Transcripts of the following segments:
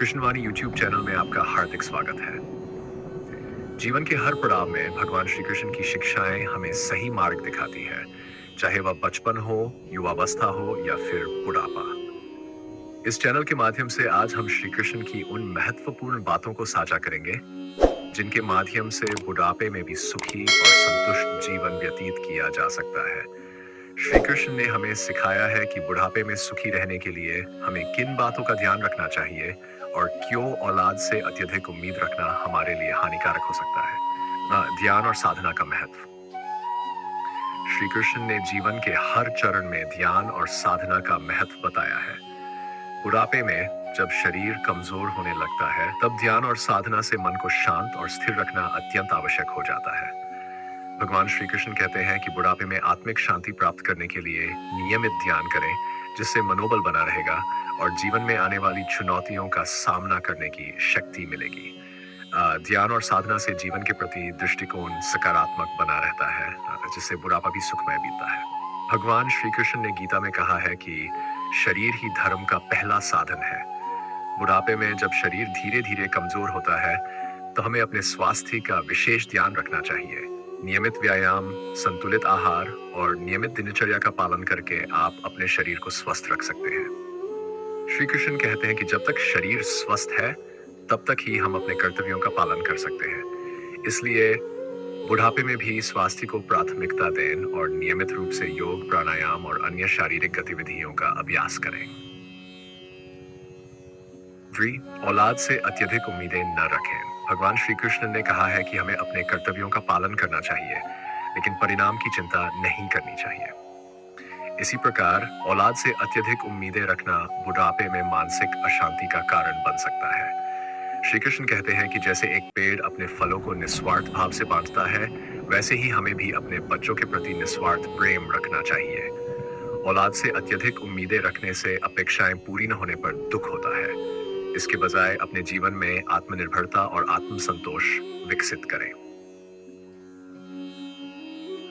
कृष्णवाणी YouTube channel में आपका हार्दिक स्वागत है। जीवन के हर पड़ाव में भगवान श्री कृष्ण की शिक्षाएं हमें सही मार्ग दिखाती है, चाहे वह बचपन हो, युवावस्था हो या फिर बुढ़ापा। इस चैनल के माध्यम से आज हम श्री कृष्ण की उन महत्वपूर्ण बातों को साझा करेंगे, जिनके माध्यम से बुढ़ापे में भी सुखी और संतुष्ट जीवन व्यतीत किया जा सकता है। श्री कृष्ण ने हमें सिखाया है कि बुढ़ापे में सुखी रहने के लिए हमें किन बातों का ध्यान रखना चाहिए और क्यों औलाद से अत्यधिक उम्मीद रखना हमारे लिए हानिकारक हो सकता है। ध्यान और साधना का महत्व। श्री कृष्ण ने जीवन के हर चरण में ध्यान और साधना का महत्व बताया है। बुढ़ापे में जब शरीर कमजोर होने लगता है, तब ध्यान और साधना से मन को शांत और स्थिर रखना अत्यंत आवश्यक हो जाता है। भगवान श्री कृष्ण कहते हैं कि बुढ़ापे में आत्मिक शांति प्राप्त करने के लिए नियमित ध्यान करें, जिससे मनोबल बना रहेगा और जीवन में आने वाली चुनौतियों का सामना करने की शक्ति मिलेगी। ध्यान और साधना से जीवन के प्रति दृष्टिकोण सकारात्मक बना रहता है, जिससे बुढ़ापा भी सुखमय बीतता है। भगवान श्री कृष्ण ने गीता में कहा है कि शरीर ही धर्म का पहला साधन है। बुढ़ापे में जब शरीर धीरे धीरे कमजोर होता है, तो हमें अपने स्वास्थ्य का विशेष ध्यान रखना चाहिए। नियमित व्यायाम, संतुलित आहार और नियमित दिनचर्या का पालन करके आप अपने शरीर को स्वस्थ रख सकते हैं। श्री कृष्ण कहते हैं कि जब तक शरीर स्वस्थ है, तब तक ही हम अपने कर्तव्यों का पालन कर सकते हैं। इसलिए बुढ़ापे में भी स्वास्थ्य को प्राथमिकता दें और नियमित रूप से योग, प्राणायाम और अन्य शारीरिक गतिविधियों का अभ्यास करें। 3. औलाद से अत्यधिक उम्मीदें न रखें। भगवान श्री कृष्ण ने कहा है कि हमें अपने कर्तव्यों का पालन करना चाहिए, लेकिन परिणाम की चिंता नहीं करनी चाहिए। इसी प्रकार औलाद से अत्यधिक उम्मीदें रखना बुढ़ापे में मानसिक अशांति का कारण बन सकता है। श्री कृष्ण कहते हैं कि जैसे एक पेड़ अपने फलों को निस्वार्थ भाव से बांटता है, वैसे ही हमें भी अपने बच्चों के प्रति निस्वार्थ प्रेम रखना चाहिए। औलाद से अत्यधिक उम्मीदें रखने से अपेक्षाएं पूरी न होने पर दुख होता है। इसके बजाय अपने जीवन में आत्मनिर्भरता और आत्मसंतोष विकसित करें।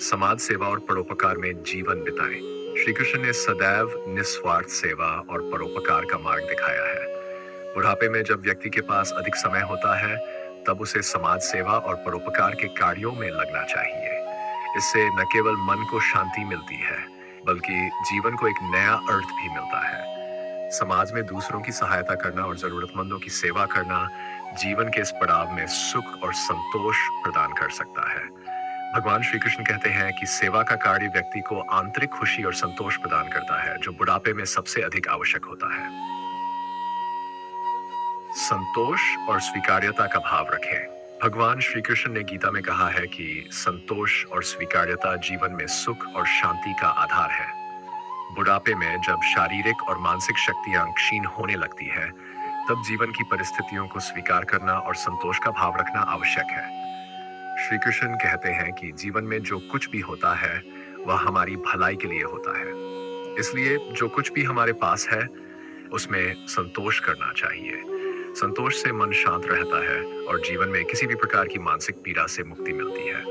समाज सेवा और परोपकार में जीवन बिताएं। श्री कृष्ण ने सदैव निस्वार्थ सेवा और परोपकार का मार्ग दिखाया है। बुढ़ापे में जब व्यक्ति के पास अधिक समय होता है, तब उसे समाज सेवा और परोपकार के कार्यों में लगना चाहिए। इससे न केवल मन को शांति मिलती है, बल्कि जीवन को एक नया अर्थ भी मिलता है। समाज में दूसरों की सहायता करना और जरूरतमंदों की सेवा करना जीवन के इस पड़ाव में सुख और संतोष प्रदान कर सकता है। भगवान श्री कृष्ण कहते हैं कि सेवा का कार्य व्यक्ति को आंतरिक खुशी और संतोष प्रदान करता है, जो बुढ़ापे में सबसे अधिक आवश्यक होता है। संतोष और स्वीकार्यता का भाव रखें। भगवान श्री कृष्ण ने गीता में कहा है कि संतोष और स्वीकार्यता जीवन में सुख और शांति का आधार है। बुढ़ापे में जब शारीरिक और मानसिक शक्तियां क्षीण होने लगती है, तब जीवन की परिस्थितियों को स्वीकार करना और संतोष का भाव रखना आवश्यक है। श्री कृष्ण कहते हैं कि जीवन में जो कुछ भी होता है, वह हमारी भलाई के लिए होता है। इसलिए जो कुछ भी हमारे पास है, उसमें संतोष करना चाहिए। संतोष से मन शांत रहता है और जीवन में किसी भी प्रकार की मानसिक पीड़ा से मुक्ति मिलती है।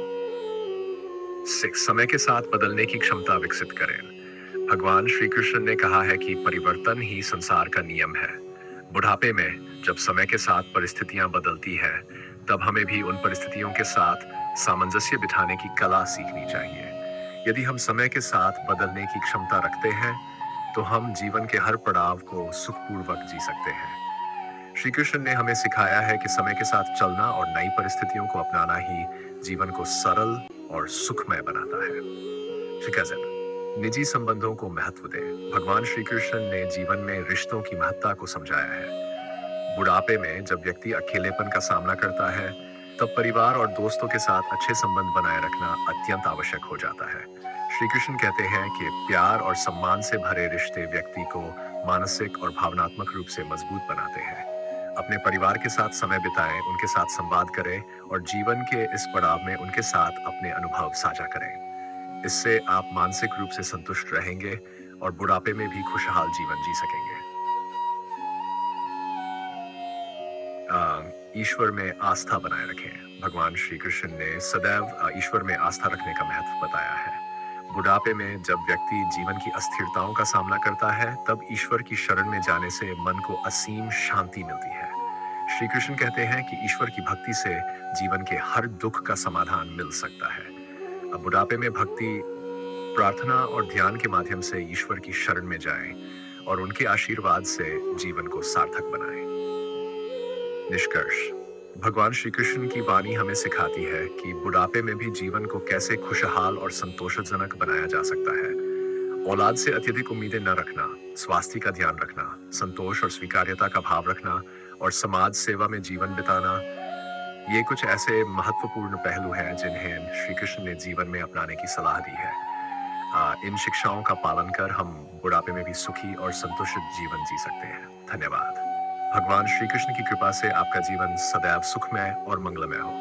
6. समय के साथ बदलने की क्षमता विकसित करें। भगवान श्री कृष्ण ने कहा है कि परिवर्तन ही संसार का नियम है। बुढ़ापे में जब समय के साथ परिस्थितियां बदलती है, तब हमें भी उन परिस्थितियों के साथ सामंजस्य बिठाने की कला सीखनी चाहिए। यदि हम समय के साथ बदलने की क्षमता रखते हैं, तो हम जीवन के हर पड़ाव को सुखपूर्वक जी सकते हैं। श्री कृष्ण ने हमें सिखाया है कि समय के साथ चलना और नई परिस्थितियों को अपनाना ही जीवन को सरल और सुखमय बनाता है। निजी संबंधों को महत्व दें। भगवान श्री कृष्ण ने जीवन में रिश्तों की महत्ता को समझाया है। बुढ़ापे में जब व्यक्ति अकेलेपन का सामना करता है, तब परिवार और दोस्तों के साथ अच्छे संबंध बनाए रखना अत्यंत आवश्यक हो जाता है। श्री कृष्ण कहते हैं कि प्यार और सम्मान से भरे रिश्ते व्यक्ति को मानसिक और भावनात्मक रूप से मजबूत बनाते हैं। अपने परिवार के साथ समय बिताएं, उनके साथ संवाद करें और जीवन के इस पड़ाव में उनके साथ अपने अनुभव साझा करें। इससे आप मानसिक रूप से संतुष्ट रहेंगे और बुढ़ापे में भी खुशहाल जीवन जी सकेंगे। ईश्वर में आस्था बनाए रखें। भगवान श्री कृष्ण ने सदैव ईश्वर में आस्था रखने का महत्व बताया है। बुढ़ापे में जब व्यक्ति जीवन की अस्थिरताओं का सामना करता है, तब ईश्वर की शरण में जाने से मन को असीम शांति मिलती है। श्री कृष्ण कहते हैं कि ईश्वर की भक्ति से जीवन के हर दुख का समाधान मिल सकता है। अब बुढ़ापे में भक्ति, प्रार्थना और ध्यान के माध्यम से ईश्वर की शरण में जाएं और उनके आशीर्वाद से जीवन को सार्थक बनाएं। निष्कर्ष, भगवान श्री कृष्ण की वाणी हमें सिखाती है कि बुढ़ापे में भी जीवन को कैसे खुशहाल और संतोषजनक बनाया जा सकता है। औलाद से अत्यधिक उम्मीदें न रखना, स्वास्थ्य का ध्यान रखना, संतोष और स्वीकार्यता का भाव रखना और समाज सेवा में जीवन बिताना, ये कुछ ऐसे महत्वपूर्ण पहलू हैं जिन्हें श्री कृष्ण ने जीवन में अपनाने की सलाह दी है। इन शिक्षाओं का पालन कर हम बुढ़ापे में भी सुखी और संतुष्ट जीवन जी सकते हैं। धन्यवाद। भगवान श्री कृष्ण की कृपा से आपका जीवन सदैव सुखमय और मंगलमय हो।